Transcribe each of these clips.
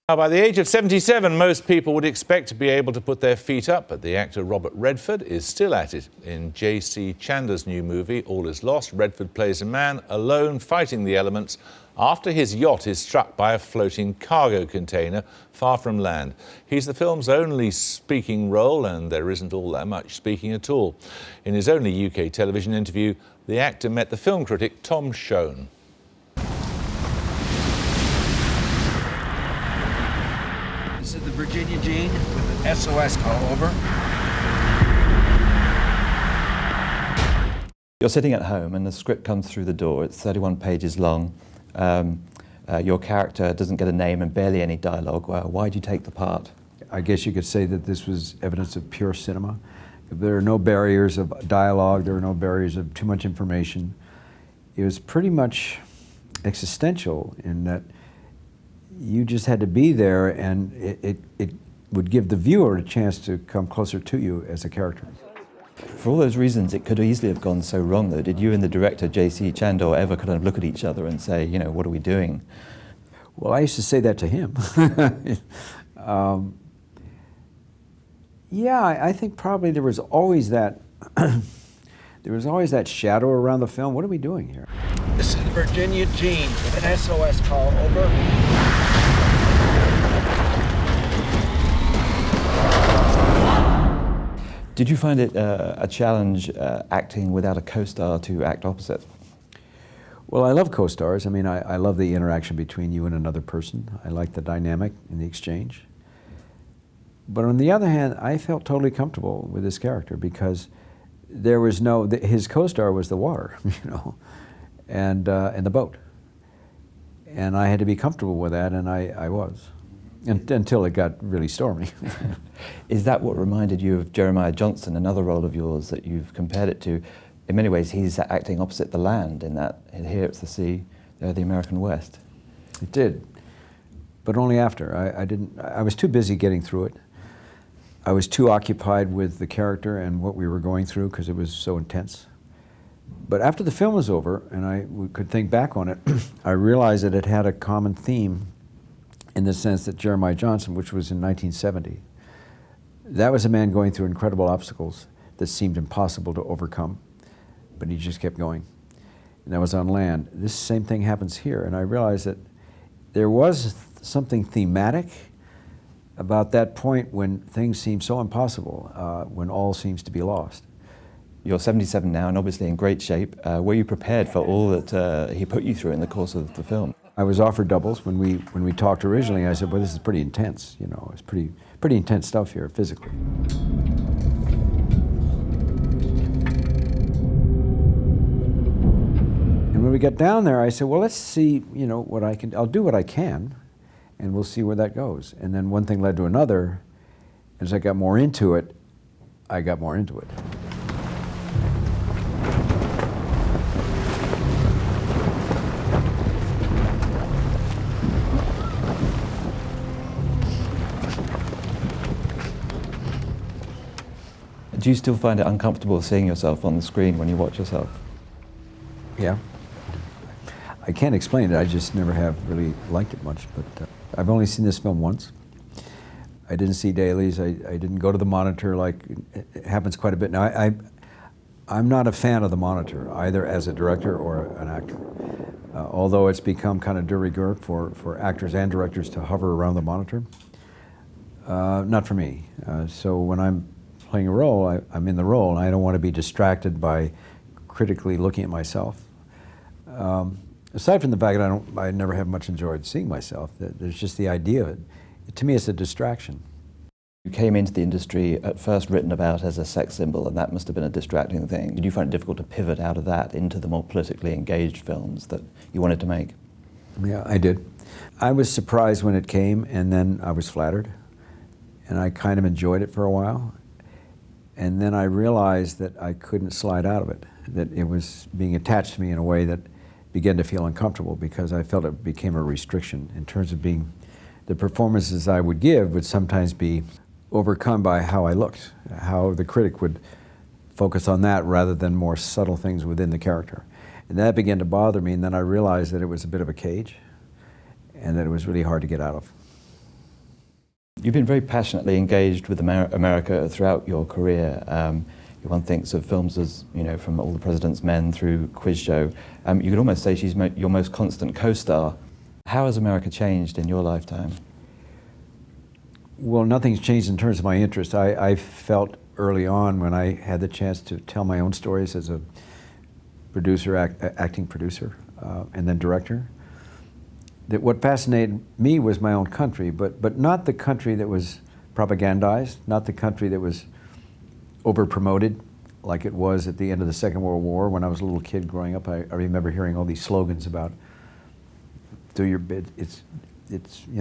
Now, by the age of 77, most people would expect to be able to put their feet up, but the actor Robert Redford is still at it. In J.C. Chandor's new movie, All Is Lost, Redford plays a man alone fighting the elements after his yacht is struck by a floating cargo container far from land. He's the film's only speaking role, and there isn't all that much speaking at all. In his only UK television interview, the actor met the film critic Tom Schoen. This is the Virginia Jean with an SOS call, over. You're sitting at home and the script comes through the door. It's 31 pages long. Your character doesn't get a name and barely any dialogue. Why did you take the part? I guess you could say that this was evidence of pure cinema. There are no barriers of dialogue, there are no barriers of too much information. It was pretty much existential in that you just had to be there, and it would give the viewer a chance to come closer to you as a character. For all those reasons, it could easily have gone so wrong, though. Did you and the director, J.C. Chandor, ever kind of look at each other and say, you know, what are we doing? Well, I used to say that to him. Yeah, I think probably there was always that shadow around the film. What are we doing here? This is the Virginia Jean with an SOS call, over. Did you find it a challenge acting without a co-star to act opposite? Well, I love co-stars. I mean, I love the interaction between you and another person. I like the dynamic and the exchange. But on the other hand, I felt totally comfortable with this character because there was his co-star was the water, you know, and the boat. And I had to be comfortable with that, and I was. Until it got really stormy. Is that what reminded you of Jeremiah Johnson, another role of yours that you've compared it to? In many ways, he's acting opposite the land in that here it's the sea, there the American West. It did, but only after. I was too busy getting through it. I was too occupied with the character and what we were going through because it was so intense. But after the film was over and we could think back on it, I realized that it had a common theme in the sense that Jeremiah Johnson, which was in 1970, that was a man going through incredible obstacles that seemed impossible to overcome, but he just kept going. And that was on land. This same thing happens here, and I realized that there was something thematic about that point when things seem so impossible, when all seems to be lost. You're 77 now and obviously in great shape. Were you prepared for all that he put you through in the course of the film? I was offered doubles when we talked originally. I said, well, this is pretty intense, you know, it's pretty intense stuff here physically. And when we got down there, I said, well, let's see, you know, I'll do what I can, and we'll see where that goes. And then one thing led to another. As I got more into it, I got more into it. Do you still find it uncomfortable seeing yourself on the screen when you watch yourself? Yeah. I can't explain it. I just never have really liked it much. But I've only seen this film once. I didn't see dailies. I didn't go to the monitor like it happens quite a bit now. I'm not a fan of the monitor, either as a director or an actor. Although it's become kind of de rigueur for actors and directors to hover around the monitor. Not for me. So when I'm playing a role, I'm in the role, and I don't want to be distracted by critically looking at myself. Aside from the fact that I never have much enjoyed seeing myself, there's just the idea of it. To me, it's a distraction. You came into the industry at first written about as a sex symbol, and that must have been a distracting thing. Did you find it difficult to pivot out of that into the more politically engaged films that you wanted to make? Yeah, I did. I was surprised when it came, and then I was flattered, and I kind of enjoyed it for a while. And then I realized that I couldn't slide out of it, that it was being attached to me in a way that began to feel uncomfortable because I felt it became a restriction in terms of being, the performances I would give would sometimes be overcome by how I looked, how the critic would focus on that rather than more subtle things within the character. And that began to bother me, and then I realized that it was a bit of a cage and that it was really hard to get out of. You've been very passionately engaged with America throughout your career. One thinks of films as, from All the President's Men through Quiz Show. You could almost say she's your most constant co-star. How has America changed in your lifetime? Well, nothing's changed in terms of my interest. I felt early on when I had the chance to tell my own stories as a producer, acting producer, and then director, that what fascinated me was my own country, but not the country that was propagandized, not the country that was over-promoted like it was at the end of the Second World War. When I was a little kid growing up, I remember hearing all these slogans about do your bit. It's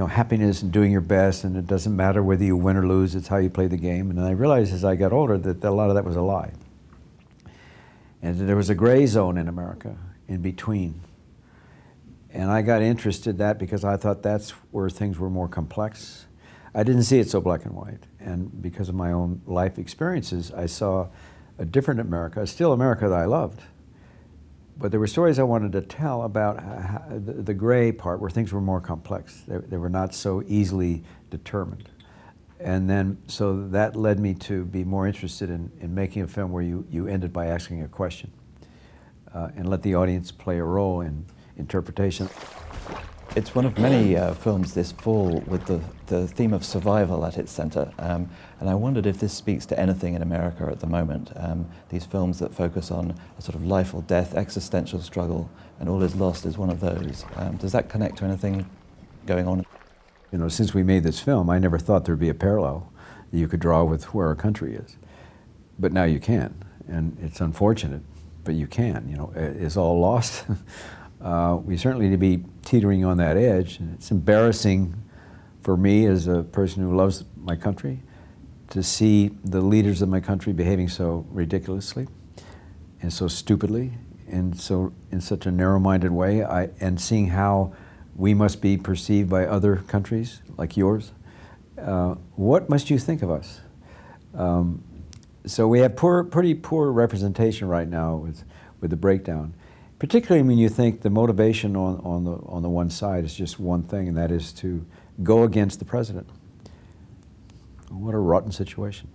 happiness and doing your best, and it doesn't matter whether you win or lose, it's how you play the game. And I realized as I got older that a lot of that was a lie. And there was a gray zone in America in between. And I got interested in that because I thought that's where things were more complex. I didn't see it so black and white. And because of my own life experiences, I saw a different America, still America that I loved. But there were stories I wanted to tell about the gray part where things were more complex. They were not so easily determined. And then, so that led me to be more interested in making a film where you ended by asking a question and let the audience play a role in interpretation. It's one of many films this fall with the theme of survival at its center. And I wondered if this speaks to anything in America at the moment. These films that focus on a sort of life or death, existential struggle, and All Is Lost is one of those. Does that connect to anything going on? Since we made this film, I never thought there'd be a parallel that you could draw with where our country is. But now you can, and it's unfortunate, but you can. Is all lost? We certainly need to be teetering on that edge. And it's embarrassing for me as a person who loves my country to see the leaders of my country behaving so ridiculously and so stupidly and so in such a narrow-minded way, and seeing how we must be perceived by other countries like yours. What must you think of us? So we have pretty poor representation right now with the breakdown. Particularly when you think the motivation on the one side is just one thing, and that is to go against the president. What a rotten situation.